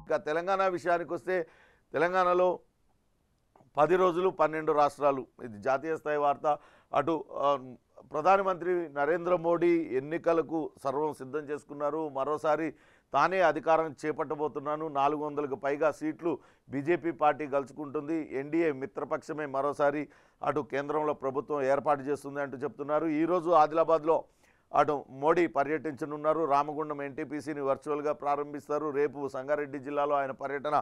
ఇక తెలంగాణ విషయానికి వస్తే తెలంగాణలో 10 రోజులు 12 రాష్ట్రాలు, ఇది జాతీయ స్థాయి వార్త. అటు ప్రధానమంత్రి నరేంద్ర మోడీ ఎన్నికలకు సర్వం సిద్ధం చేసుకున్నారు. మరోసారి తానే అధికారం చేపట్టబోతున్నాను, 400కు పైగా సీట్లు బీజేపీ పార్టీ గెలుచుకుంటుంది, ఎన్డీఏ మిత్రపక్షమే మరోసారి అటు కేంద్రంలో ప్రభుత్వం ఏర్పాటు చేస్తుంది అంటూ చెప్తున్నారు. ఈరోజు ఆదిలాబాద్లో అటు మోడీ పర్యటించనున్నారు. రామగుండం ఎన్టీపీసీని వర్చువల్గా ప్రారంభిస్తారు. రేపు సంగారెడ్డి జిల్లాలో ఆయన పర్యటన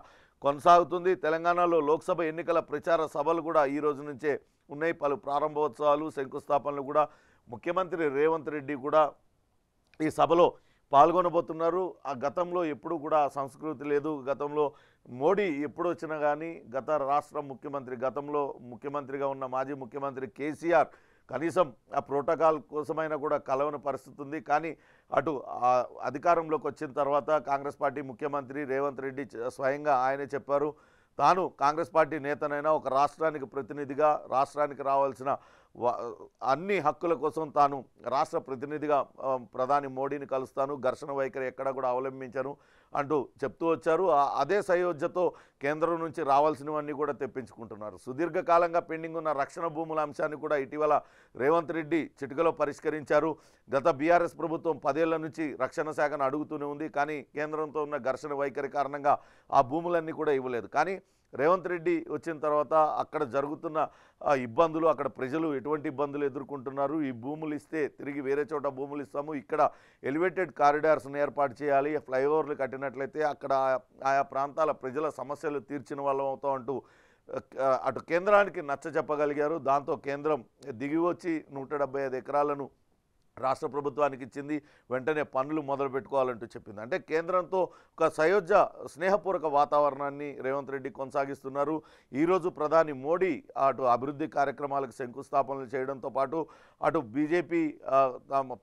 కొనసాగుతుంది. తెలంగాణలో లోక్సభ ఎన్నికల ప్రచార సభలు కూడా ఈ రోజు నుంచే ఉన్నాయి. పలు ప్రారంభోత్సవాలు, శంకుస్థాపనలు కూడా. ముఖ్యమంత్రి రేవంత్ రెడ్డి కూడా ఈ సభలో పాల్గొనబోతున్నారు. ఆ గతంలో ఎప్పుడు కూడా సంస్కృతి లేదు. గతంలో మోడీ ఎప్పుడు వచ్చినా కానీ గత రాష్ట్ర ముఖ్యమంత్రి, గతంలో ముఖ్యమంత్రిగా ఉన్న మాజీ ముఖ్యమంత్రి కేసీఆర్ కనీసం ఆ ప్రోటోకాల్ కోసమైనా కూడా కలవని పరిస్థితి ఉంది. కానీ అటు అధికారంలోకి వచ్చిన తర్వాత కాంగ్రెస్ పార్టీ ముఖ్యమంత్రి రేవంత్ రెడ్డి స్వయంగా ఆయనే చెప్పారు, తాను కాంగ్రెస్ పార్టీ నేతనైనా ఒక రాష్ట్రానికి ప్రతినిధిగా, రాష్ట్రానికి రావాల్సిన అన్ని హక్కుల కోసం తాను రాష్ట్ర ప్రతినిధిగా ప్రధాని మోడీని కలుస్తాను, ఘర్షణ వైఖరి ఎక్కడ కూడా అవలంబించను అంటూ చెప్తూ వచ్చారు. అదే సయోధ్యతో కేంద్రం నుంచి రావాల్సినవన్నీ కూడా తెప్పించుకుంటున్నారు. సుదీర్ఘకాలంగా పెండింగ్ ఉన్న రక్షణ భూముల అంశాన్ని కూడా ఇటీవల రేవంత్ రెడ్డి చిటికలో పరిష్కరించారు. గత బీఆర్ఎస్ ప్రభుత్వం 10 ఏళ్ల నుంచి రక్షణ శాఖను అడుగుతూనే ఉంది. కానీ కేంద్రంతో ఉన్న ఘర్షణ వైఖరి కారణంగా ఆ భూములన్నీ కూడా ఇవ్వలేదు. కానీ రేవంత్ రెడ్డి వచ్చిన తర్వాత అక్కడ జరుగుతున్న ఇబ్బందులు, అక్కడ ప్రజలు ఎటువంటి ఇబ్బందులు ఎదుర్కొంటున్నారు, ఈ భూములు ఇస్తే తిరిగి వేరే చోట భూములు ఇస్తాము, ఇక్కడ ఎలివేటెడ్ కారిడార్స్ని ఏర్పాటు చేయాలి, ఫ్లైఓవర్లు కట్టినట్లయితే అక్కడ ఆయా ప్రాంతాల ప్రజల సమస్యలు తీర్చిన వాళ్ళం అవుతాం అంటూ అటు కేంద్రానికి నచ్చ చెప్పగలిగారు. దాంతో కేంద్రం దిగి వచ్చి 175 ఎకరాలను రాష్ట్ర ప్రభుత్వానికి ఇచ్చింది. వెంటనే పనులు మొదలు పెట్టుకోవాలంటూ చెప్పింది. అంటే కేంద్రంతో ఒక సయోధ్య స్నేహపూర్వక వాతావరణాన్ని రేవంత్ రెడ్డి కొనసాగిస్తున్నారు. ఈరోజు ప్రధాని మోడీ అటు అభివృద్ధి కార్యక్రమాలకు శంకుస్థాపనలు చేయడంతో పాటు అటు బీజేపీ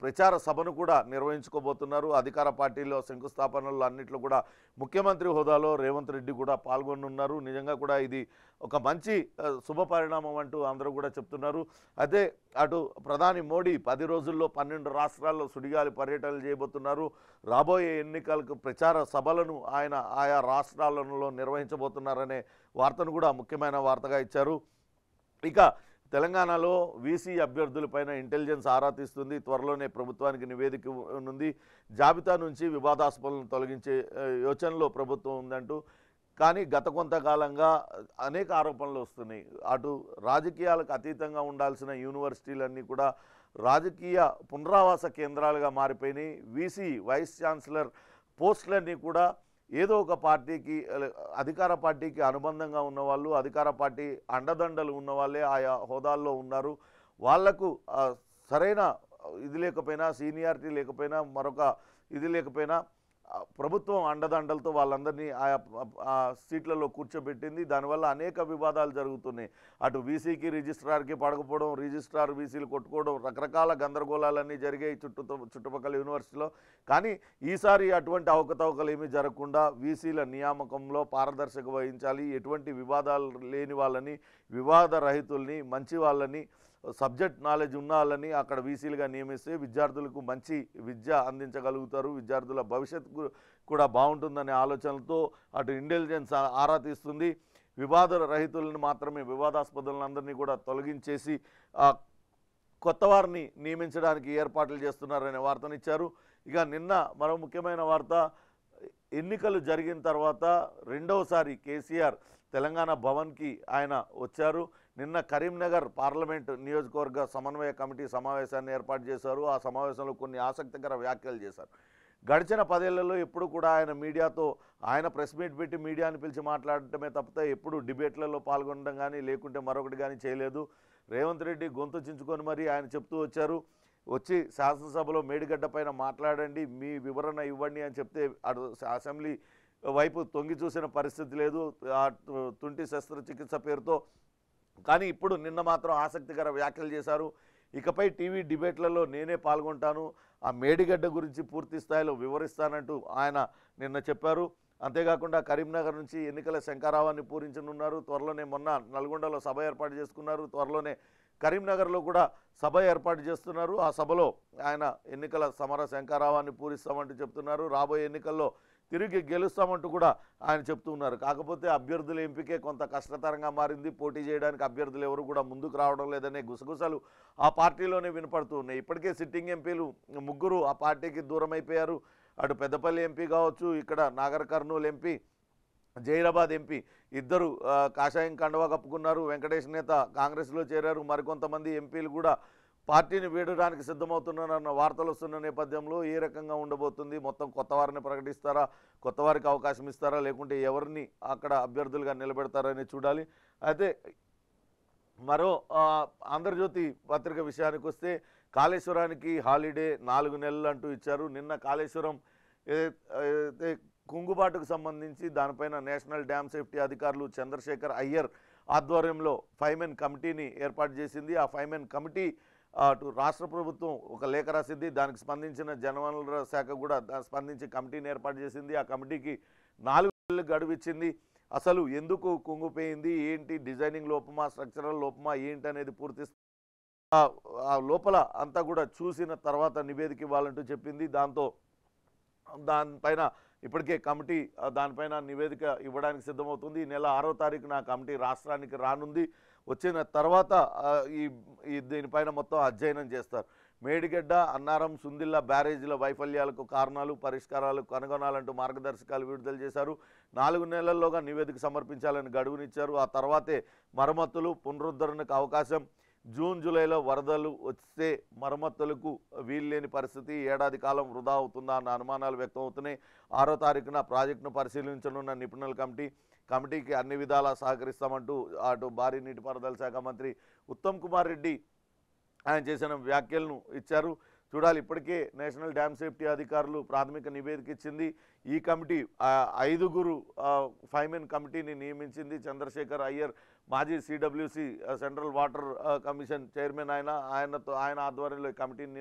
ప్రచార సభను కూడా నిర్వహించుకోబోతున్నారు. అధికార పార్టీలో శంకుస్థాపనలు అన్నింటిలో కూడా ముఖ్యమంత్రి హోదాలో రేవంత్ రెడ్డి కూడా పాల్గొనున్నారు. నిజంగా కూడా ఇది ఒక మంచి శుభ పరిణామం అంటూ అందరూ కూడా చెప్తున్నారు. అదే అటు ప్రధాని మోడీ 10 రోజుల్లో 12 రాష్ట్రాల్లో సుడిగాలి పర్యటనలు చేయబోతున్నారు. రాబోయే ఎన్నికలకు ప్రచార సభలను ఆయన ఆయా రాష్ట్రాలలో నిర్వహించబోతున్నారనే వార్తను కూడా ముఖ్యమైన వార్తగా ఇచ్చారు. ఇక తెలంగాణలో వీసీ అభ్యర్థులపైన ఇంటెలిజెన్స్ ఆరా తీస్తుంది. త్వరలోనే ప్రభుత్వానికి నివేదిక ఉంది. జాబితా నుంచి వివాదాస్పదలను తొలగించే యోచనలో ప్రభుత్వం ఉందంటూ. కానీ గత కొంతకాలంగా అనేక ఆరోపణలు వస్తున్నాయి. అటు రాజకీయాలకు అతీతంగా ఉండాల్సిన యూనివర్సిటీలన్నీ కూడా రాజకీయ పునరావాస కేంద్రాలుగా మారిపోయినాయి. వీసీ వైస్ ఛాన్సలర్ పోస్టులన్నీ కూడా ఏదో ఒక పార్టీకి, అధికార పార్టీకి అనుబంధంగా ఉన్నవాళ్ళు, అధికార పార్టీ అండదండలు ఉన్నవాళ్ళే ఆయా హోదాల్లో ఉన్నారు. వాళ్లకు సరైన ఇది లేకపోయినా, సీనియారిటీ లేకపోయినా, మరొక ఇది లేకపోయినా ప్రభుత్వం అండదండలతో వాళ్ళందరినీ ఆయా సీట్లలో కూర్చోబెట్టింది. దానివల్ల అనేక వివాదాలు జరుగుతున్నాయి. అటు వీసీకి రిజిస్ట్రార్కి పడకపోవడం, రిజిస్ట్రార్ వీసీలు కొట్టుకోవడం, రకరకాల గందరగోళాలన్నీ జరిగాయి చుట్టుపక్కల యూనివర్సిటీలో. కానీ ఈసారి అటువంటి అవకతవకలు ఏమీ జరగకుండా వీసీల నియామకంలో పారదర్శక వహించాలి, ఎటువంటి వివాదాలు లేని వాళ్ళని, వివాద రహితుల్ని, మంచి వాళ్ళని, సబ్జెక్ట్ నాలెడ్జ్ ఉన్న వాళ్ళని అక్కడ వీసీలుగా నియమిస్తే విద్యార్థులకు మంచి విద్య అందించగలుగుతారు, విద్యార్థుల భవిష్యత్తు కూడా బాగుంటుందనే ఆలోచనలతో అటు ఇంటెలిజెన్స్ ఆరా తీస్తుంది. వివాద రహితులను మాత్రమే, వివాదాస్పదులందరినీ కూడా తొలగించేసి కొత్త వారిని నియమించడానికి ఏర్పాట్లు చేస్తున్నారనే వార్తనిచ్చారు. ఇక నిన్న మరో ముఖ్యమైన వార్త, ఎన్నికలు జరిగిన తర్వాత రెండవసారి కేసీఆర్ తెలంగాణ భవన్కి ఆయన వచ్చారు. నిన్న కరీంనగర్ పార్లమెంట్ నియోజకవర్గ సమన్వయ కమిటీ సమావేశాన్ని ఏర్పాటు చేశారు. ఆ సమావేశంలో కొన్ని ఆసక్తికర వ్యాఖ్యలు చేశారు. గడిచిన 10 ఏళ్లలో ఎప్పుడు కూడా ఆయన మీడియాతో, ఆయన ప్రెస్ మీట్ పెట్టి మీడియాని పిలిచి మాట్లాడటమే తప్పితే ఎప్పుడు డిబేట్లలో పాల్గొనడం కానీ లేకుంటే మరొకటి కానీ చేయలేదు. రేవంత్ రెడ్డి గొంతు చించుకొని మరీ ఆయన చెప్తూ వచ్చారు, వచ్చి శాసనసభలో మేడిగడ్డ పైన మాట్లాడండి, మీ వివరణ ఇవ్వండి అని చెప్తే అటు అసెంబ్లీ వైపు తొంగి చూసిన పరిస్థితి లేదు తుంటి శస్త్రచికిత్స పేరుతో. కానీ ఇప్పుడు నిన్న మాత్రం ఆసక్తికర వ్యాఖ్యలు చేశారు. ఇకపై టీవీ డిబేట్లలో నేనే పాల్గొంటాను, ఆ మేడిగడ్డ గురించి పూర్తి స్థాయిలో వివరిస్తానంటూ ఆయన నిన్న చెప్పారు. అంతేకాకుండా కరీంనగర్ నుంచి ఎన్నికల శంఖారావాన్ని పూరించనున్నారు. త్వరలోనే మొన్న నల్గొండలో సభ ఏర్పాటు చేసుకున్నారు. త్వరలోనే కరీంనగర్లో కూడా సభ ఏర్పాటు చేస్తున్నారు. ఆ సభలో ఆయన ఎన్నికల సమర శంఖారావాన్ని పూరిస్తామంటూ చెప్తున్నారు. రాబోయే ఎన్నికల్లో తిరిగి గెలుస్తామంటూ కూడా ఆయన చెప్తూ ఉన్నారు. కాకపోతే అభ్యర్థుల ఎంపికే కొంత కష్టతరంగా మారింది. పోటీ చేయడానికి అభ్యర్థులు ఎవరు కూడా ముందుకు రావడం లేదనే గుసగుసలు ఆ పార్టీలోనే వినపడుతూ ఉన్నాయి. ఇప్పటికే సిట్టింగ్ ఎంపీలు ముగ్గురు ఆ పార్టీకి దూరం అయిపోయారు. అటు పెద్దపల్లి ఎంపీ కావచ్చు, ఇక్కడ నాగర్ కర్నూలు ఎంపీ, జైరాబాద్ ఎంపీ ఇద్దరు కాషాయం కండువా కప్పుకున్నారు. వెంకటేష్ నేత కాంగ్రెస్లో చేరారు. మరికొంతమంది ఎంపీలు కూడా పార్టీని వీడడానికి సిద్ధమవుతున్నారన్న వార్తలు వస్తున్న నేపథ్యంలో ఏ రకంగా ఉండబోతుంది, మొత్తం కొత్త వారిని ప్రకటిస్తారా, కొత్త వారికి అవకాశం ఇస్తారా, లేకుంటే ఎవరిని అక్కడ అభ్యర్థులుగా నిలబెడతారని చూడాలి. అయితే మరో ఆంధ్రజ్యోతి పత్రిక విషయానికి వస్తే కాళేశ్వరానికి హాలిడే 4 నెలలు అంటూ ఇచ్చారు. నిన్న కాళేశ్వరం ఏదైతే కుంగుబాటుకు సంబంధించి దానిపైన నేషనల్ డ్యామ్ సేఫ్టీ అధికారులు చంద్రశేఖర్ అయ్యర్ ఆధ్వర్యంలో 5 మెన్ కమిటీని ఏర్పాటు చేసింది. ఆ 5 మెన్ కమిటీ అటు రాష్ట్ర ప్రభుత్వం ఒక లేఖ రాసింది. దానికి స్పందించిన జలవనరుల శాఖ కూడా స్పందించి కమిటీని ఏర్పాటు చేసింది. ఆ కమిటీకి 4 నెలలు గడువు ఇచ్చింది. అసలు ఎందుకు కుంగిపోయింది, ఏంటి, డిజైనింగ్ లోపమా, స్ట్రక్చరల్ లోపమా ఏంటి అనేది పూర్తి ఆ లోపల అంతా కూడా చూసిన తర్వాత నివేదిక ఇవ్వాలంటూ చెప్పింది. దానిపైన ఇప్పటికే కమిటీ దానిపైన నివేదిక ఇవ్వడానికి సిద్ధమవుతుంది. ఈ నెల 6వ తారీఖున కమిటీ రాష్ట్రానికి రానుంది. వచ్చిన తర్వాత దీనిపైన మొత్తం అధ్యయనం చేస్తారు. మేడిగడ్డ, అన్నారం, సుందిల్ల బ్యారేజీల వైఫల్యాలకు కారణాలు, పరిష్కారాలు కనుగొనాలంటూ మార్గదర్శకాలు విడుదల చేశారు. 4 నెలల్లోగా నివేదిక సమర్పించాలని గడువునిచ్చారు. ఆ తర్వాతే మరమ్మతులు, పునరుద్ధరణకు అవకాశం. జూన్, జూలైలో వరదలు వస్తే మరమ్మతులకు వీల్లేని పరిస్థితి, ఏడాది కాలం వృధా అవుతుందా అన్న అనుమానాలు వ్యక్తం అవుతున్నాయి. 6వ తారీఖున ప్రాజెక్టును పరిశీలించనున్న నిపుణుల కమిటీకి అన్ని విధాలా సహకరిస్తామంటూ అటు భారీ నీటిపారుదల శాఖ మంత్రి ఉత్తమ్ కుమార్ రెడ్డి ఆయన చేసిన వ్యాఖ్యలను ఇచ్చారు. చూడాలి. ఇప్పటికే నేషనల్ డ్యామ్ సేఫ్టీ అధికారులు ప్రాథమిక నివేదిక ఇచ్చింది. ఈ కమిటీ 5 5 మెన్ కమిటీని నియమించింది. చంద్రశేఖర్ అయ్యర్ మాజీ CWC central water commission chairman ఆయన ఆధ్వర్యంలో ఈ కమిటీని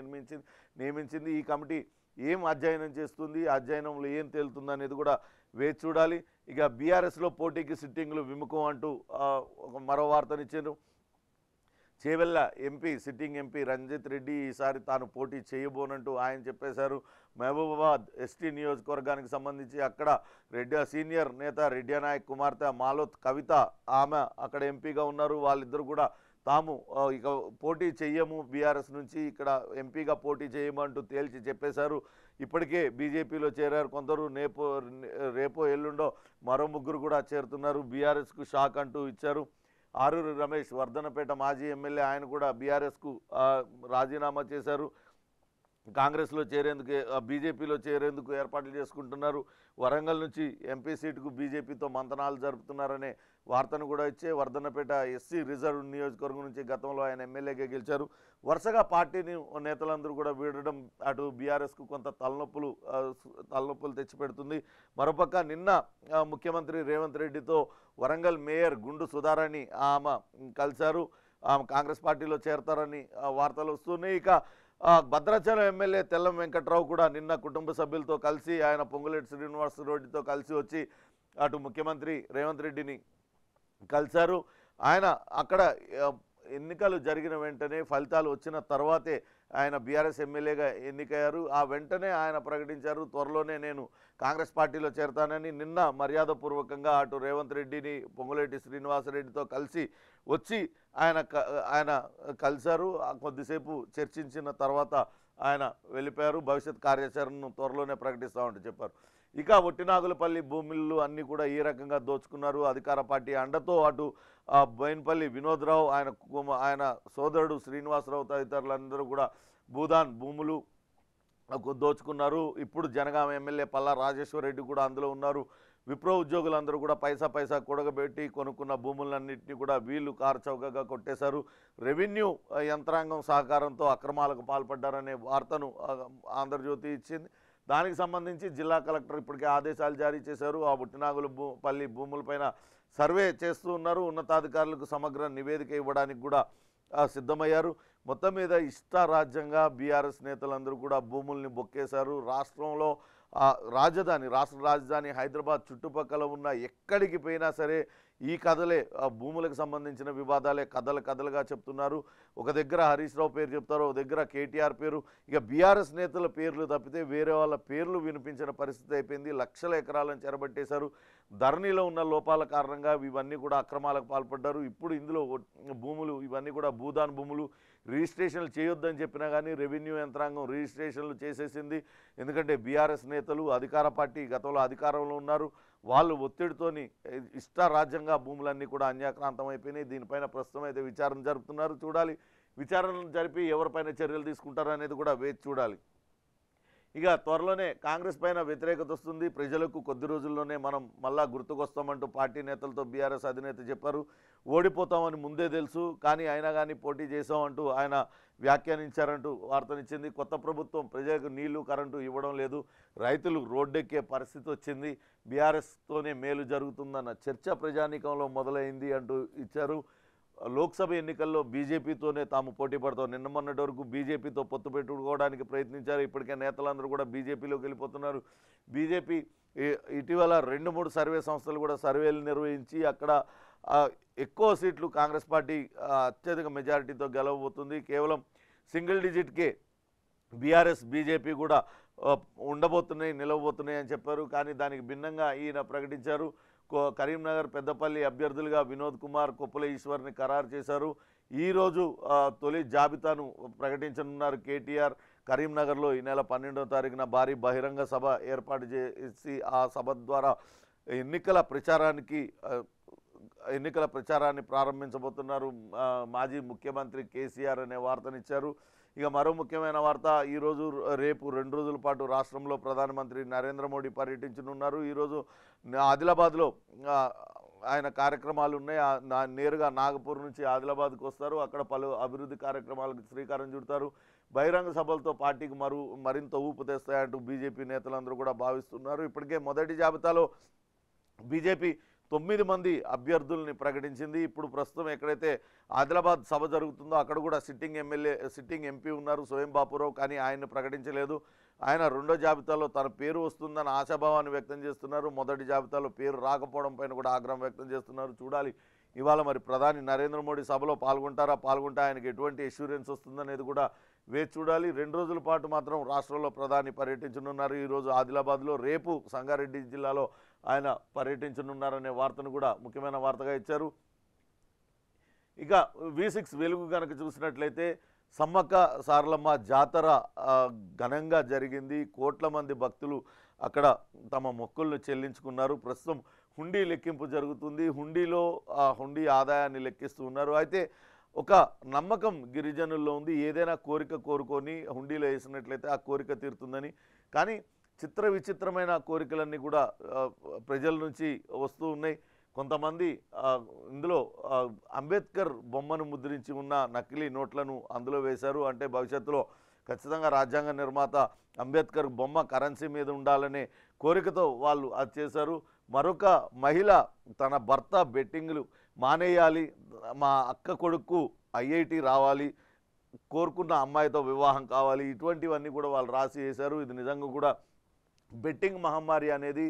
నియమించింది. ఈ కమిటీ ఏం అధ్యయనం చేస్తుంది, అధ్యయనంలో ఏం తేలుతుంది అనేది కూడా వేచి చూడాలి. ఇక బీఆర్ఎస్లో పోటీకి సిట్టింగ్లు విముఖం అంటూ మరో వార్తనిచ్చారు. Chevella MP, sitting MP Ranjith Reddy ఈసారి తాను పోటీ చేయబోనంటూ ఆయన చెప్పేశారు. మహబూబాబాద్ ఎస్టీ నియోజకవర్గానికి సంబంధించి అక్కడ సీనియర్ నేత రెడ్డి నాయక్ కుమార్తె మాలోత్ కవిత ఆమె అక్కడ ఎంపీగా ఉన్నారు. వాళ్ళిద్దరు కూడా తాము ఇక పోటీ చెయ్యము, బీఆర్ఎస్ నుంచి ఇక్కడ ఎంపీగా పోటీ చేయమంటూ తేల్చి చెప్పేశారు. ఇప్పటికే బీజేపీలో చేరారు కొందరు. రేపో ఎల్లుండో మరో 3 కూడా చేరుతున్నారు. బీఆర్ఎస్కు షాక్ అంటూ ఇచ్చారు. ఆరూరు రమేష్ వర్ధనపేట మాజీ ఎమ్మెల్యే, ఆయన కూడా బీఆర్ఎస్కు రాజీనామా చేశారు. కాంగ్రెస్లో చేరేందుకు, బీజేపీలో చేరేందుకు ఏర్పాట్లు చేసుకుంటున్నారు. వరంగల్ నుంచి ఎంపీ సీటుకు బీజేపీతో మంతనాలు జరుపుతున్నారనే వార్తను కూడా ఇచ్చే వర్ధనపేట ఎస్సీ రిజర్వ్ నియోజకవర్గం నుంచి గతంలో ఆయన ఎమ్మెల్యేగా గెలిచారు. వరుసగా పార్టీని నేతలందరూ కూడా వీడడం అటు బీఆర్ఎస్కు కొంత తలనొప్పులు తెచ్చిపెడుతుంది. మరోపక్క నిన్న ముఖ్యమంత్రి రేవంత్ రెడ్డితో వరంగల్ మేయర్ గుండు సుధారాణి ఆమె కలిశారు. ఆమె కాంగ్రెస్ పార్టీలో చేరతారని వార్తలు వస్తున్నాయి. ఇక భద్రాచలం ఎమ్మెల్యే తెల్లం వెంకట్రావు కూడా నిన్న కుటుంబ సభ్యులతో కలిసి ఆయన పొంగులేటి శ్రీనివాసరెడ్డితో కలిసి వచ్చి అటు ముఖ్యమంత్రి రేవంత్ రెడ్డిని కలిశారు. ఆయన అక్కడ ఎన్నికలు జరిగిన వెంటనే ఫలితాలు వచ్చిన తర్వాతే ఆయన బీఆర్ఎస్ ఎమ్మెల్యేగా ఎన్నికయ్యారు. ఆ వెంటనే ఆయన ప్రకటించారు, త్వరలోనే నేను కాంగ్రెస్ పార్టీలో చేరతానని. నిన్న మర్యాదపూర్వకంగా అటు రేవంత్ రెడ్డిని పొంగులేటి శ్రీనివాసరెడ్డితో కలిసి వచ్చి ఆయన కలిశారు. కొద్దిసేపు చర్చించిన తర్వాత ఆయన వెళ్ళిపోయారు. భవిష్యత్ కార్యాచరణను త్వరలోనే ప్రకటిస్తామంటూ చెప్పారు. ఇక ఒట్టినాగులపల్లి భూములు అన్నీ కూడా ఈ రకంగా దోచుకున్నారు. అధికార పార్టీ అండతో అటు బోయినపల్లి వినోద్రావు, ఆయన సోదరుడు శ్రీనివాసరావు తదితరులందరూ కూడా భూములు దోచుకున్నారు. ఇప్పుడు జనగామ ఎమ్మెల్యే పల్లా రాజేశ్వర్ రెడ్డి కూడా అందులో ఉన్నారు. విప్రో ఉద్యోగులందరూ కూడా పైసా కూడగబెట్టి కొనుక్కున్న భూములన్నింటినీ కూడా వీళ్ళు కారుచౌకగా కొట్టేశారు. రెవెన్యూ యంత్రాంగం సహకారంతో అక్రమాలకు పాల్పడ్డారనే వార్తను ఆంధ్రజ్యోతి ఇచ్చింది. దానికి సంబంధించి జిల్లా కలెక్టర్ ఇప్పటికే ఆదేశాలు జారీ చేశారు. ఆ బుట్టినాగులపల్లి భూములపైన సర్వే చేస్తూ ఉన్నారు. ఉన్నతాధికారులకు సమగ్ర నివేదిక ఇవ్వడానికి కూడా సిద్ధమయ్యారు. మొత్తం మీద ఇష్టారాజ్యంగా బీఆర్ఎస్ నేతలందరూ కూడా భూముల్ని బొక్కేశారు. రాష్ట్రంలో రాజధాని రాష్ట్ర రాజధాని హైదరాబాద్ చుట్టుపక్కల ఉన్న ఎక్కడికి పోయినా సరే ఈ కథలే భూములకు సంబంధించిన వివాదాలే కథలుగా చెప్తున్నారు. ఒక దగ్గర హరీష్ రావు పేరు చెప్తారు, ఒక దగ్గర కేటీఆర్ పేరు, ఇక బీఆర్ఎస్ నేతల పేర్లు తప్పితే వేరే వాళ్ళ పేర్లు వినిపించిన పరిస్థితి అయిపోయింది. లక్షల ఎకరాలను చెరబట్టేశారు. ధరణిలో ఉన్న లోపాల కారణంగా ఇవన్నీ కూడా అక్రమాలకు పాల్పడ్డారు. ఇప్పుడు ఇందులో భూములు ఇవన్నీ కూడా భూదాన్ భూములు రిజిస్ట్రేషన్లు చేయొద్దని చెప్పినా కానీ రెవెన్యూ యంత్రాంగం రిజిస్ట్రేషన్లు చేసేసింది. ఎందుకంటే బీఆర్ఎస్ నేతలు అధికార పార్టీ గతంలో అధికారంలో ఉన్నారు. వాళ్ళు ఒత్తిడితోని ఇష్టారాజ్యంగా భూములన్నీ కూడా అన్యాక్రాంతం అయిపోయినాయి. దీనిపైన ప్రస్తుతం అయితే విచారణ జరుపుతున్నారు. చూడాలి విచారణలు జరిపి ఎవరిపైన చర్యలు తీసుకుంటారు అనేది కూడా వేచి చూడాలి. ఇక త్వరలోనే కాంగ్రెస్ పైన వ్యతిరేకత వస్తుంది. ప్రజలకు కొద్ది రోజుల్లోనే మనం మళ్ళా గుర్తుకొస్తామంటూ పార్టీ నేతలతో బీఆర్ఎస్ అధినేత చెప్పారు. ఓడిపోతామని ముందే తెలుసు, కానీ అయినా కానీ పోటీ చేసామంటూ ఆయన వ్యాఖ్యానించారంటూ వార్తనిచ్చింది. కొత్త ప్రభుత్వం ప్రజలకు నీళ్లు కరెంటు ఇవ్వడం లేదు, రైతులు రోడ్డెక్కే పరిస్థితి వచ్చింది, బీఆర్ఎస్తోనే మేలు జరుగుతుందన్న చర్చ ప్రజానీకంలో మొదలైంది అంటూ ఇచ్చారు. లోక్సభ ఎన్నికల్లో బీజేపీతోనే తాము పోటీ పడతాం. నిన్న మొన్నటి వరకు బీజేపీతో పొత్తు పెట్టుకోవడానికి ప్రయత్నించారు. ఇప్పటికే నేతలందరూ కూడా బీజేపీలోకి వెళ్ళిపోతున్నారు. బీజేపీ ఇటీవల 2-3 సర్వే సంస్థలు కూడా సర్వేలు నిర్వహించి అక్కడ ఎక్కువ సీట్లు కాంగ్రెస్ పార్టీ అత్యధిక మెజారిటీతో గెలవబోతుంది. కేవలం సింగిల్ డిజిట్కే బీఆర్ఎస్ బీజేపీ కూడా నిలవబోతున్నాయి అని చెప్పారు. కానీ దానికి భిన్నంగా ఈయన ప్రకటించారు. కరీంనగర్ పెద్దపల్లి అభ్యర్థులుగా వినోద్ కుమార్, కొప్పుల ఈశ్వర్ని ఖరారు చేశారు. ఈరోజు తొలి జాబితాను ప్రకటించనున్నారు కేటీఆర్. కరీంనగర్లో ఈ నెల 12వ తారీఖున భారీ బహిరంగ సభ ఏర్పాటు చేసి ఆ సభ ద్వారా ఎన్నికల ప్రచారాన్ని ప్రారంభించబోతున్నారు. మాజీ ముఖ్యమంత్రి కేసీఆర్ అనే వార్తనిచ్చారు. ఇక మరో ముఖ్యమైన వార్త, ఈరోజు రేపు 2 రోజుల పాటు రాష్ట్రంలో ప్రధానమంత్రి నరేంద్ర మోడీ పర్యటించనున్నారు. ఈరోజు ఆదిలాబాద్లో ఆయన కార్యక్రమాలు ఉన్నాయి. నేరుగా నాగపూర్ నుంచి ఆదిలాబాద్కు వస్తారు. అక్కడ పలు అభివృద్ధి కార్యక్రమాలకు శ్రీకారం చుడతారు. బహిరంగ సభలతో పార్టీకి మరింత ఊపు తెస్తాయంటూ బీజేపీ నేతలందరూ కూడా భావిస్తున్నారు. ఇప్పటికే మొదటి జాబితాలో బీజేపీ 9 మంది అభ్యర్థుల్ని ప్రకటించింది. ఇప్పుడు ప్రస్తుతం ఎక్కడైతే ఆదిలాబాద్ సభ జరుగుతుందో అక్కడ కూడా సిట్టింగ్ ఎంపీ ఉన్నారు స్వయం బాపురావు, కానీ ఆయన్ని ప్రకటించలేదు. ఆయన రెండో జాబితాలో తన పేరు వస్తుందని ఆశాభావాన్ని వ్యక్తం చేస్తున్నారు. మొదటి జాబితాలో పేరు రాకపోవడం పైన కూడా ఆగ్రహం వ్యక్తం చేస్తున్నారు. చూడాలి ఇవాళ మరి ప్రధాని నరేంద్ర మోడీ సభలో పాల్గొంటే ఆయనకి ఎటువంటి అష్యూరెన్స్ వస్తుందనేది కూడా వేచి చూడాలి. 2 రోజుల పాటు మాత్రం రాష్ట్రంలో ప్రధాని పర్యటించనున్నారు. ఈరోజు ఆదిలాబాద్లో, రేపు సంగారెడ్డి జిల్లాలో ఆయన పర్యటించనున్నారనే వార్తను కూడా ముఖ్యమైన వార్తగా ఇచ్చారు. ఇక V6 వెలుగు కనుక చూసినట్లయితే సమ్మక్క సారలమ్మ జాతర ఘనంగా జరిగింది. కోట్ల మంది భక్తులు అక్కడ తమ మొక్కులను చెల్లించుకున్నారు. ప్రస్తుతం హుండీ లెక్కింపు జరుగుతుంది. హుండీ ఆదాయాన్ని లెక్కిస్తూ ఉన్నారు. అయితే ఒక నమ్మకం గిరిజనుల్లో ఉంది, ఏదైనా కోరిక కోరుకొని హుండీలో వేసినట్లయితే ఆ కోరిక తీరుతుందని. కానీ విచిత్రమైన కోరికలన్నీ కూడా ప్రజల నుంచి వస్తూ ఉన్నాయి. కొంతమంది ఇందులో అంబేద్కర్ బొమ్మను ముద్రించి ఉన్న నకిలీ నోట్లను అందులో వేశారు. అంటే భవిష్యత్తులో ఖచ్చితంగా రాజ్యాంగ నిర్మాత అంబేద్కర్ బొమ్మ కరెన్సీ మీద ఉండాలనే కోరికతో వాళ్ళు అది చేశారు. మరొక మహిళ తన భర్త బెట్టింగ్లు మానేయాలి, మా అక్క కొడుకు IIT రావాలి, కోరుకున్న అమ్మాయితో వివాహం కావాలి, ఇటువంటివన్నీ కూడా వాళ్ళు రాసి వేశారు. ఇది నిజంగా కూడా బెట్టింగ్ మహమ్మారి అనేది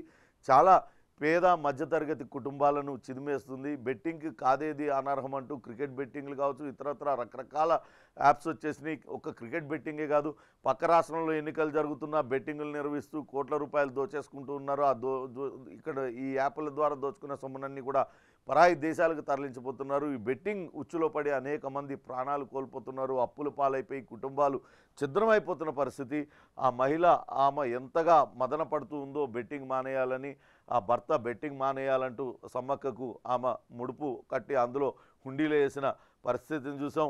చాలా పేద మధ్యతరగతి కుటుంబాలను చిదిమేస్తుంది. బెట్టింగ్కి కాదేది అనర్హం అంటూ క్రికెట్ బెట్టింగ్లు కావచ్చు, ఇతరత్ర రకరకాల యాప్స్ వచ్చేసినాయి. ఒక క్రికెట్ బెట్టింగే కాదు, పక్క రాష్ట్రంలో ఎన్నికలు జరుగుతున్న బెట్టింగ్లు నిర్వహిస్తూ కోట్ల రూపాయలు దోచేసుకుంటూ ఉన్నారు. ఇక్కడ ఈ యాప్ల ద్వారా దోచుకున్న సొమ్మునన్నీ కూడా పరాయి దేశాలకు తరలించిపోతున్నారు. ఈ బెట్టింగ్ ఉచ్చులో పడి అనేక మంది ప్రాణాలు కోల్పోతున్నారు. అప్పుల పాలైపోయి కుటుంబాలు ఛిద్రమైపోతున్న పరిస్థితి. ఆ మహిళ ఆమె ఎంతగా మదన పడుతూ ఉందో బెట్టింగ్ మానేయాలని, ఆ భర్త బెట్టింగ్ మానేయాలంటూ సమ్మక్కకు ఆమె ముడుపు కట్టి అందులో హుండీలో వేసిన పరిస్థితిని చూసాం.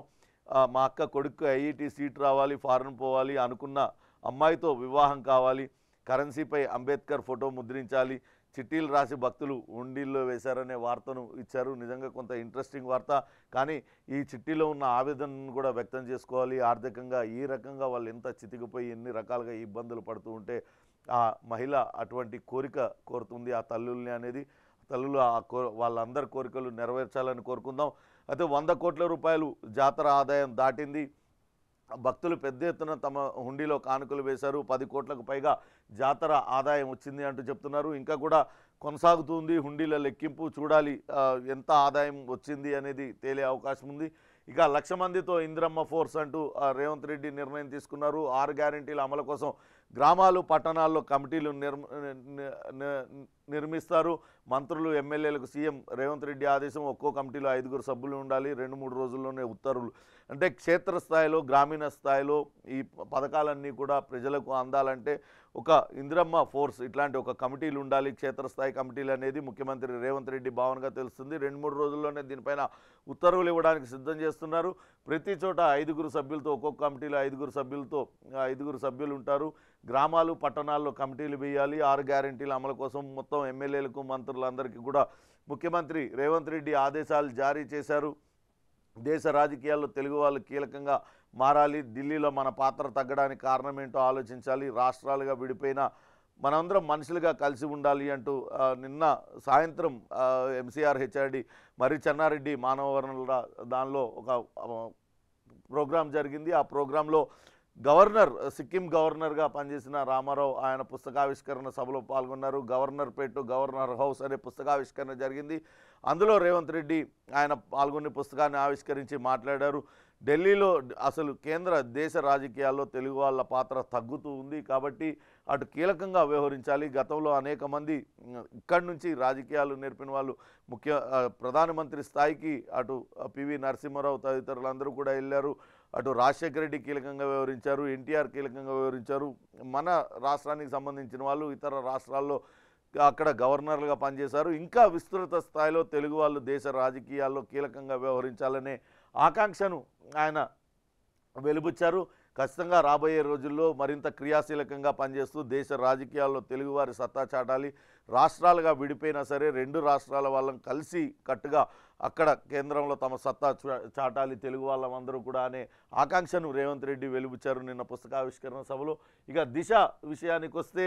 మా అక్క కొడుకు IIT సీట్ రావాలి, ఫారెన్ పోవాలి, అనుకున్న అమ్మాయితో వివాహం కావాలి, కరెన్సీపై అంబేద్కర్ ఫోటో ముద్రించాలి, చిట్టీలు రాసి భక్తులు హుండీల్లో వేశారనే వార్తను ఇచ్చారు. నిజంగా కొంత ఇంట్రెస్టింగ్ వార్త. కానీ ఈ చిట్టీలో ఉన్న ఆవేదనను కూడా వ్యక్తం చేసుకోవాలి. ఆర్థికంగా ఈ రకంగా వాళ్ళు ఎంత చితికిపోయి ఎన్ని రకాలుగా ఇబ్బందులు పడుతూ ఉంటే ఆ మహిళ అటువంటి కోరిక కోరుతుంది ఆ తల్లుల్ని అనేది. తల్లులు వాళ్ళందరి కోరికలు నెరవేర్చాలని కోరుకుందాం. అయితే 100 కోట్ల రూపాయలు జాతర ఆదాయం దాటింది. భక్తులు పెద్ద ఎత్తున తమ హుండీలో కానుకలు వేశారు. 10 కోట్లకు పైగా జాతర ఆదాయం వచ్చింది అంటూ చెప్తున్నారు. ఇంకా కూడా కొనసాగుతుంది హుండీల లెక్కింపు. చూడాలి ఎంత ఆదాయం వచ్చింది అనేది తేలే అవకాశం ఉంది. ఇక 1,00,000 మందితో ఇందిరమ్మ ఫోర్స్ అంటూ రేవంత్ రెడ్డి నిర్ణయం తీసుకున్నారు. 6 గ్యారెంటీల అమలు కోసం గ్రామాలు పట్టణాల్లో కమిటీలు నిర్మిస్తారు. మంత్రులు ఎమ్మెల్యేలకు సీఎం రేవంత్ రెడ్డి ఆదేశం. ఒక్కో కమిటీలో 5 సభ్యులు ఉండాలి. 2-3 రోజుల్లోనే ఉత్తర్వులు. అంటే క్షేత్రస్థాయిలో గ్రామీణ స్థాయిలో ఈ పథకాలన్నీ కూడా ప్రజలకు అందాలంటే ఒక ఇందిరమ్మ ఫోర్స్ ఇట్లాంటి ఒక కమిటీలు ఉండాలి. క్షేత్రస్థాయి కమిటీలు అనేది ముఖ్యమంత్రి రేవంత్ రెడ్డి భావనగా తెలుస్తుంది. 2-3 రోజుల్లోనే దీనిపైన ఉత్తర్వులు ఇవ్వడానికి సిద్ధం చేస్తున్నారు. ప్రతి చోట 5 సభ్యులతో ఒక్కొక్క కమిటీలో 5 సభ్యులు ఉంటారు. గ్రామాలు పట్టణాల్లో కమిటీలు వేయాలి. 6 గ్యారెంటీల అమలు కోసం మొత్తం ఎమ్మెల్యేలకు మంత్రులందరికీ కూడా ముఖ్యమంత్రి రేవంత్ రెడ్డి ఆదేశాలు జారీ చేశారు. దేశ రాజకీయాల్లో తెలుగు వాళ్ళు కీలకంగా మారాలి. ఢిల్లీలో మన పాత్ర తగ్గడానికి కారణం ఏంటో ఆలోచించాలి. రాష్ట్రాలుగా విడిపోయిన మనందరం మనుషులుగా కలిసి ఉండాలి అంటూ నిన్న సాయంత్రం ఎంసీఆర్ హెచ్ఆర్డి మరి చెన్నారెడ్డి మానవ వనరుల దానిలో ఒక ప్రోగ్రాం జరిగింది. ఆ ప్రోగ్రాంలో సిక్కిం గవర్నర్గా పనిచేసిన రామారావు ఆయన పుస్తకావిష్కరణ సభలో పాల్గొన్నారు. గవర్నర్ పేట్ గవర్నర్ హౌస్ అనే పుస్తకావిష్కరణ జరిగింది. అందులో రేవంత్ రెడ్డి ఆయన పాల్గొని పుస్తకాన్ని ఆవిష్కరించి మాట్లాడారు. ఢిల్లీలో అసలు దేశ రాజకీయాల్లో తెలుగు వాళ్ళ పాత్ర తగ్గుతూ ఉంది కాబట్టి అటు కీలకంగా వ్యవహరించాలి. గతంలో అనేక మంది ఇక్కడి నుంచి రాజకీయాలు నేర్పిన వాళ్ళు ప్రధానమంత్రి స్థాయికి అటు పివి నరసింహారావు తదితరులందరూ కూడా వెళ్ళారు. అటు రాజశేఖర రెడ్డి కీలకంగా వ్యవహరించారు. ఎన్టీఆర్ కీలకంగా వ్యవహరించారు. మన రాష్ట్రానికి సంబంధించిన వాళ్ళు ఇతర రాష్ట్రాల్లో అక్కడ గవర్నర్లుగా పనిచేశారు. ఇంకా విస్తృత స్థాయిలో తెలుగు వాళ్ళు దేశ రాజకీయాల్లో కీలకంగా వ్యవహరించాలనే ఆకాంక్షను ఆయన వెలుబుచ్చారు. ఖచ్చితంగా రాబోయే రోజుల్లో మరింత క్రియాశీలకంగా పనిచేస్తూ దేశ రాజకీయాల్లో తెలుగువారి సత్తా చాటాలి. రాష్ట్రాలుగా విడిపోయినా సరే 2 రాష్ట్రాల వాళ్ళం కలిసి కట్టుగా అక్కడ కేంద్రంలో తమ సత్తా చాటాలి తెలుగు వాళ్ళందరూ కూడా అనే ఆకాంక్షను రేవంత్ రెడ్డి వెలుబుచ్చారు నిన్న పుస్తకావిష్కరణ సభలో. ఇక దిశ విషయానికి వస్తే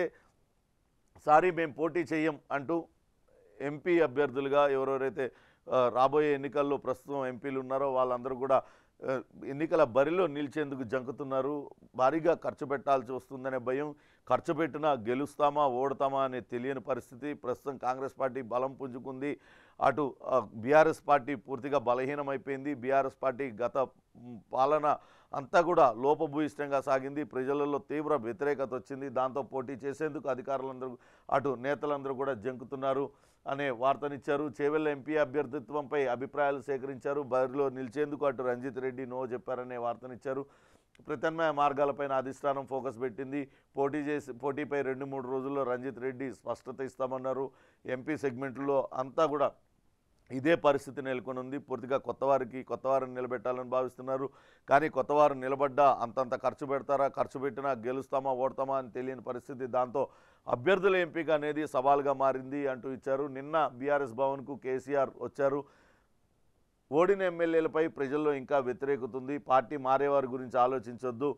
సారీ మేము పోటీ చెయ్యం అంటూ ఎంపీ అభ్యర్థులుగా ఎవరెవరైతే రాబోయే ఎన్నికల్లో ప్రస్తుతం ఎంపీలు ఉన్నారో వాళ్ళందరూ కూడా ఎన్నికల బరిలో నిలిచేందుకు జంకుతున్నారు. భారీగా ఖర్చు పెట్టాల్సి వస్తుందనే భయం. ఖర్చు పెట్టినా గెలుస్తామా ఓడతామా అనే తెలియని పరిస్థితి. ప్రస్తుతం కాంగ్రెస్ పార్టీ బలం పుంజుకుంది. అటు బీఆర్ఎస్ పార్టీ పూర్తిగా బలహీనమైపోయింది. బీఆర్ఎస్ పార్టీ గత పాలన అంతా కూడా లోపభూయిష్టంగా సాగింది. ప్రజలలో తీవ్ర వ్యతిరేకత వచ్చింది. దాంతో పోటీ చేసేందుకు అధికారులందరూ అటు నేతలందరూ కూడా జంకుతున్నారు అనే వార్తనిచ్చారు. చేవెళ్ల ఎంపీ అభ్యర్థిత్వంపై అభిప్రాయాలు సేకరించారు. బరిలో నిలిచేందుకు అటు రంజిత్ రెడ్డి నో చెప్పారనే వార్తనిచ్చారు. ప్రత్యామ్నాయ మార్గాలపైన అధిష్టానం ఫోకస్ పెట్టింది. పోటీపై 2-3 రోజుల్లో రంజిత్ రెడ్డి స్పష్టత ఇస్తామన్నారు. ఎంపీ సెగ్మెంట్లో అంతా కూడా ఇదే పరిస్థితి నెలకొని ఉంది. పూర్తిగా కొత్తవారిని నిలబెట్టాలని భావిస్తున్నారు. కానీ కొత్తవారు నిలబడ్డా అంతంత ఖర్చు పెడతారా, ఖర్చు పెట్టినా గెలుస్తామా ఓడతామా అని తెలియని పరిస్థితి. దాంతో అభ్యర్థుల ఎంపిక అనేది సవాల్గా మారింది అంటూ ఇచ్చారు. నిన్న బీఆర్ఎస్ భవన్కు కేసీఆర్ వచ్చారు. ఓడిన ఎమ్మెల్యేలపై ప్రజల్లో ఇంకా వ్యతిరేకత ఉంది. పార్టీ మారేవారి గురించి ఆలోచించొద్దు.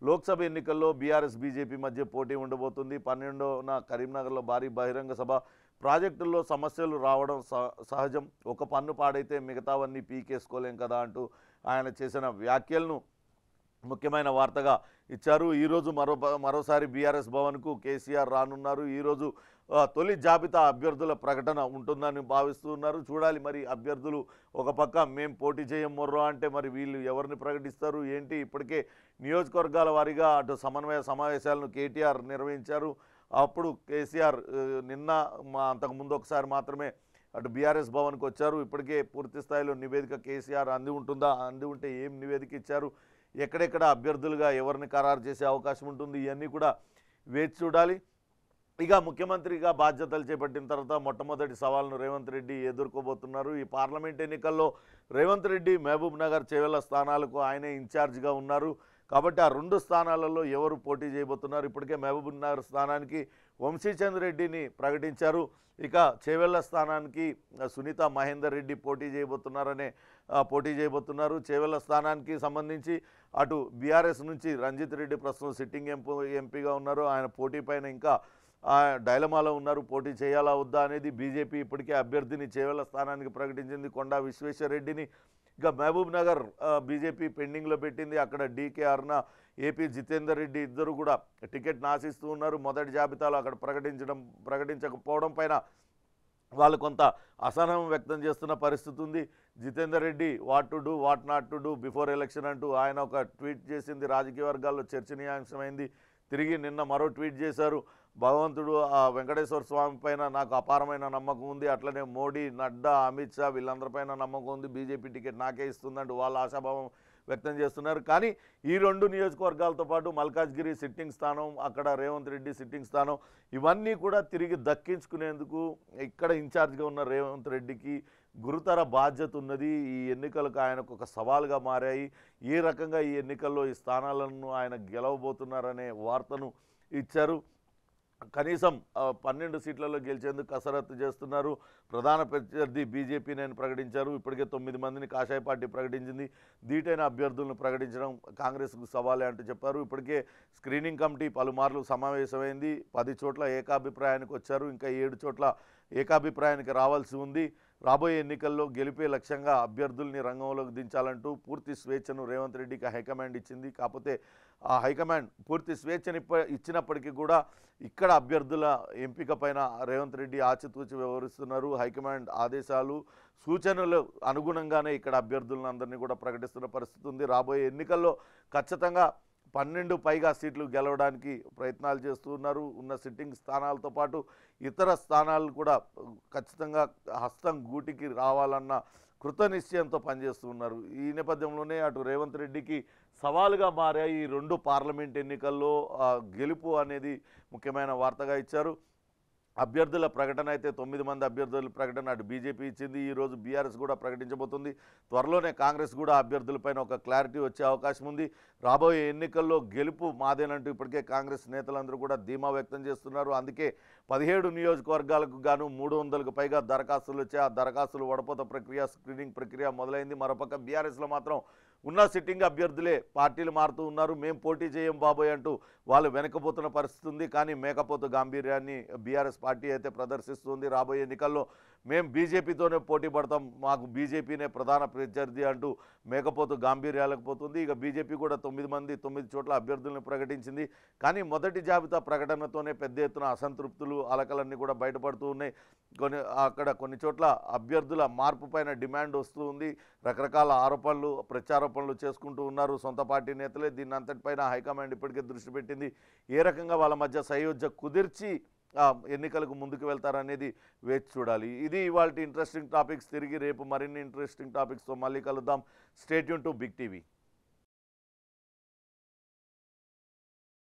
లోక్సభ ఎన్నికల్లో బీఆర్ఎస్ బీజేపీ మధ్య పోటీ ఉండబోతుంది. 12న కరీంనగర్లో భారీ బహిరంగ సభ. ప్రాజెక్టుల్లో సమస్యలు రావడం సహజం. ఒక పన్ను పాడైతే మిగతావన్నీ పీకేసుకోలేం కదా అంటూ ఆయన చేసిన వ్యాఖ్యలను ముఖ్యమైన వార్తగా ఇచ్చారు. ఈరోజు మరోసారి బీఆర్ఎస్ భవన్కు కేసీఆర్ రానున్నారు. ఈరోజు తొలి జాబితా అభ్యర్థుల ప్రకటన ఉంటుందని భావిస్తున్నారు. చూడాలి మరి అభ్యర్థులు ఒక పక్క మేము పోటీ చేయం మొర్రో అంటే మరి వీళ్ళు ఎవరిని ప్రకటిస్తారు ఏంటి. ఇప్పటికే నియోజకవర్గాల వారీగా అటు సమన్వయ సమావేశాలను కేటీఆర్ నిర్వహించారు. అప్పుడు కేసీఆర్ నిన్న అంతకుముందు ఒకసారి మాత్రమే అటు బీఆర్ఎస్ భవన్కి వచ్చారు. ఇప్పటికే పూర్తి స్థాయిలో నివేదిక కేసీఆర్ అంది ఉంటుందా, అంది ఉంటే ఏం నివేదిక ఇచ్చారు, ఎక్కడెక్కడ అభ్యర్థులుగా ఎవరిని ఖరారు చేసే అవకాశం ఉంటుంది, ఇవన్నీ కూడా వేచి చూడాలి. ఇక ముఖ్యమంత్రిగా బాధ్యతలు చేపట్టిన తర్వాత మొట్టమొదటి సవాల్ను రేవంత్ రెడ్డి ఎదుర్కోబోతున్నారు. ఈ పార్లమెంట్ ఎన్నికల్లో రేవంత్ రెడ్డి మహబూబ్ నగర్ చేవెళ్ల స్థానాలకు ఆయనే ఇన్ఛార్జిగా ఉన్నారు. కాబట్టి ఆ 2 స్థానాలలో ఎవరు పోటీ చేయబోతున్నారు. ఇప్పటికే మహబూబ్ నగర్ స్థానానికి వంశీచంద్ర రెడ్డిని ప్రకటించారు. ఇక చేవెళ్ల స్థానానికి సునీత మహేందర్ రెడ్డి పోటీ చేయబోతున్నారు. చేవెళ్ల స్థానానికి సంబంధించి అటు బీఆర్ఎస్ నుంచి రంజిత్ రెడ్డి ప్రస్తుతం సిట్టింగ్ ఎంపీగా ఉన్నారు. ఆయన పోటీ పైన ఇంకా డైలమాలో ఉన్నారు. పోటీ చేయాలా వద్దా అనేది. బీజేపీ ఇప్పటికే అభ్యర్థిని చేవెళ్ల స్థానానికి ప్రకటించింది. కొండా విశ్వేశ్వరరెడ్డిని ఇక మహబూబ్ నగర్ బీజేపీ పెండింగ్లో పెట్టింది. అక్కడ డీకే అరుణ, ఏపీ జితేందర్ రెడ్డి ఇద్దరు కూడా టికెట్ను ఆశిస్తూ ఉన్నారు. మొదటి జాబితాలో అక్కడ ప్రకటించకపోవడం పైన వాళ్ళు కొంత అసహనం వ్యక్తం చేస్తున్న పరిస్థితి ఉంది. Jitender Reddy what to do what not to do before election అంటూ ఆయన ఒక ట్వీట్ చేసింది, రాజకీయ వర్గాల్లో చర్చనీయాంశమైంది. తిరిగి నిన్న మరో ట్వీట్ చేశారు, భగవంతుడు ఆ వెంకటేశ్వర స్వామి పైన నాకు అపారమైన నమ్మకం ఉంది, అట్లనే మోడీ, నడ్డా, అమిత్ షా వీళ్ళందరిపైన నమ్మకం ఉంది, బీజేపీ టికెట్ నాకే ఇస్తుందంటూ వాళ్ళ ఆశాభావం వ్యక్తం చేస్తున్నారు. కానీ ఈ రెండు నియోజకవర్గాలతో పాటు మల్కాజ్గిరి సిట్టింగ్ స్థానం, అక్కడ రేవంత్ రెడ్డి సిట్టింగ్ స్థానం, ఇవన్నీ కూడా తిరిగి దక్కించుకునేందుకు ఇక్కడ ఇన్ఛార్జ్గా ఉన్న రేవంత్ రెడ్డికి గురుతర బాధ్యత ఉన్నది. ఈ ఎన్నికలకు ఆయనకు ఒక సవాల్గా మారాయి. ఏ రకంగా ఈ ఎన్నికల్లో ఈ స్థానాలను ఆయన గెలవబోతున్నారనే వార్తను ఇచ్చారు. కనీసం 12 సీట్లలో గెలిచేందుకు కసరత్తు చేస్తున్నారు. ప్రధాన ప్రత్యర్థి బీజేపీని ప్రకటించారు. ఇప్పటికే 9 మందిని కాషాయ పార్టీ ప్రకటించింది. ధీటైన అభ్యర్థులను ప్రకటించడం కాంగ్రెస్కు సవాలే అంటూ చెప్పారు. ఇప్పటికే స్క్రీనింగ్ కమిటీ పలుమార్లు సమావేశమైంది. 10 చోట్ల ఏకాభిప్రాయానికి వచ్చారు. ఇంకా 7 చోట్ల ఏకాభిప్రాయానికి రావాల్సి ఉంది. రాబోయే ఎన్నికల్లో గెలిపే లక్ష్యంగా అభ్యర్థుల్ని రంగంలోకి దించాలంటూ పూర్తి స్వేచ్ఛను రేవంత్ రెడ్డికి హైకమాండ్ ఇచ్చింది. కాకపోతే ఆ హైకమాండ్ పూర్తి స్వేచ్ఛను ఇచ్చినప్పటికీ కూడా ఇక్కడ అభ్యర్థుల ఎంపిక పైన రేవంత్ రెడ్డి ఆచితూచి వ్యవహరిస్తున్నారు. హైకమాండ్ ఆదేశాలు, సూచనలు అనుగుణంగానే ఇక్కడ అభ్యర్థులను అందరినీ కూడా ప్రకటిస్తున్న పరిస్థితి ఉంది. రాబోయే ఎన్నికల్లో ఖచ్చితంగా 12 పైగా సీట్లు గెలవడానికి ప్రయత్నాలు చేస్తున్నారు. ఉన్న సిట్టింగ్ స్థానాలతో పాటు ఇతర స్థానాలు కూడా ఖచ్చితంగా హస్తం గూటికి రావాలన్న కృతనిశ్చయంతో పనిచేస్తూ ఉన్నారు. ఈ నేపథ్యంలోనే అటు రేవంత్ రెడ్డికి సవాలుగా మారాయి ఈ 2 పార్లమెంట్ ఎన్నికల్లో గెలుపు అనేది ముఖ్యమైన వార్తగా ఇచ్చారు. అభ్యర్థుల ప్రకటన అయితే 9 మంది అభ్యర్థుల ప్రకటన అటు బీజేపీ ఇచ్చింది. ఈరోజు బీఆర్ఎస్ కూడా ప్రకటించబోతుంది. త్వరలోనే కాంగ్రెస్ కూడా అభ్యర్థులపైన ఒక క్లారిటీ వచ్చే అవకాశం ఉంది. రాబోయే ఎన్నికల్లో గెలుపు మాదేనంటూ ఇప్పటికే కాంగ్రెస్ నేతలందరూ కూడా ధీమా వ్యక్తం చేస్తున్నారు. అందుకే 17 నియోజకవర్గాలకు గాను 300కు పైగా దరఖాస్తులు వచ్చాయి. ఆ దరఖాస్తులు వడపోత ప్రక్రియ, స్క్రీనింగ్ ప్రక్రియ మొదలైంది. మరోపక్క బీఆర్ఎస్లో మాత్రం ఉన్న సిట్టింగ్ అభ్యర్థులే పార్టీలు మారుతూ ఉన్నారు. మేము పోటీ చేయం బాబోయ్ అంటూ వాళ్ళు వెనకపోతున్న పరిస్థితి ఉంది. కానీ మేకపోతు గాంభీర్యాన్ని బీఆర్ఎస్ పార్టీ అయితే ప్రదర్శిస్తుంది. రాబోయే ఎన్నికల్లో మేము బీజేపీతోనే పోటీ పడతాం, మాకు బీజేపీనే ప్రధాన ప్రత్యర్థి అంటూ మేకపోతు గాంభీర్యాలకు పోతుంది. ఇక బీజేపీ కూడా 9 చోట్ల అభ్యర్థులను ప్రకటించింది. కానీ మొదటి జాబితా ప్రకటనతోనే పెద్ద ఎత్తున అసంతృప్తులు, అలకలన్నీ కూడా బయటపడుతూ ఉన్నాయి. కొన్ని చోట్ల అభ్యర్థుల మార్పు పైన డిమాండ్ వస్తూ ఉంది. రకరకాల ఆరోపణలు, ప్రత్యారోపణలు చేసుకుంటూ ఉన్నారు సొంత పార్టీ నేతలే. దీన్ని అంతటిపైన హైకమాండ్ ఇప్పటికే దృష్టి పెట్టింది. ఏ రకంగా వాళ్ళ మధ్య సయోధ్య కుదిర్చి ఎన్నికలకు ముందుకు వెళ్తారనేది వేచి చూడాలి. ఇది ఇవాల్టి ఇంట్రెస్టింగ్ టాపిక్స్. తిరిగి రేపు మరిన్ని ఇంట్రెస్టింగ్ టాపిక్స్తో మళ్ళీ కలుద్దాం. Stay tune to big TV.